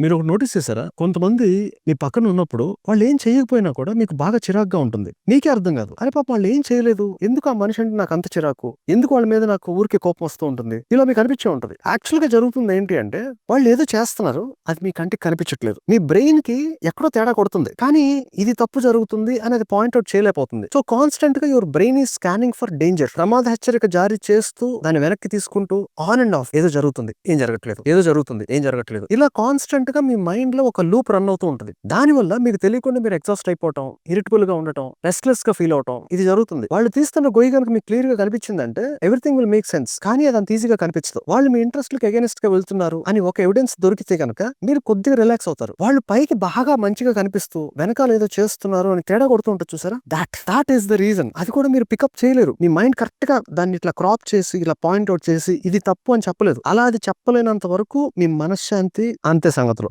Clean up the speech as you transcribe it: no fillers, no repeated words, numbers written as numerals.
మీరు ఒకటి నోటీస్ చేశారా? కొంతమంది మీ పక్కన ఉన్నప్పుడు వాళ్ళు ఏం చేయకపోయినా కూడా మీకు బాగా చిరాకుగా ఉంటుంది. మీకే అర్థం కాదు. అరే పాపం వాళ్ళు ఏం చేయలేదు. ఎందుకు ఆ మనిషి అంటే నాకు అంత చిరాకు? ఎందుకు వాళ్ళ మీద నాకు ఊరికే కోపం వస్తూ ఉంటుంది? ఇలా మీకు అనిపించే ఉంటది. యాక్చువల్ గా జరుగుతుంది ఏంటి అంటే వాళ్ళు ఏదో చేస్తున్నారు. అది మీ కంటికి కనిపించట్లేదు. మీ బ్రెయిన్ కి ఎక్కడో తేడా కొడుతుంది. కానీ ఇది తప్పు జరుగుతుంది అనేది పాయింట్ అవుట్ చేయలేకపోతుంది. సో కాన్స్టెంట్ గా your brain is scanning for danger. ప్రమాద హెచ్చరిక జారీ చేస్తూ దాన్ని వెనక్కి తీసుకుంటూ ఆన్ అండ్ ఆఫ్ ఏదో జరుగుతుంది, ఏం జరగట్లేదు, ఏదో జరుగుతుంది, ఏం జరగట్లేదు. ఇలా కాన్స్టెంట్ గా మీ మైండ్ లో ఒక లూప్ రన్ అవుతూ ఉంటుంది. దాని వల్ల మీకు తెలియకుండా మీరు ఎగ్జాస్ట్ అయిపోవటం, ఇరిటబుల్ గా ఉండటం, రెస్ట్లెస్ గా ఫీల్ అవటం ఇది జరుగుతుంది. వాళ్ళు తీస్తున్న గొయ్యి కనుక మీకు క్లియర్ గా కనిపించిందంటే ఎవ్రీథింగ్ విల్ మేక్ సెన్స్. కానీ అది అంత ఈజీగా కనిపించదు. వాళ్ళు మీ ఇంట్రెస్ట్ లకు అగేనిస్ట్ గా వెళ్తున్నారు అని ఒక ఎవిడెన్స్ దొరికితే కనుక మీరు కొద్దిగా రిలాక్స్ అవుతారు. వాళ్ళు పైకి బాగా మంచిగా కనిపిస్తూ వెనకాల ఏదో చేస్తున్నారు అని తేడా కొడుతూ ఉంటుంది చూసారా? That is the reason. అది కూడా మీరు పికప్ చేయలేరు. మీ మైండ్ కరెక్ట్ గా దాన్ని ఇట్లా క్రాప్ చేసి ఇలా పాయింట్ అవుట్ చేసి ఇది తప్పు అని చెప్పలేదు. అలా అది చెప్పలేనంత వరకు మీ మనశ్శాంతి అంతే సంగతి.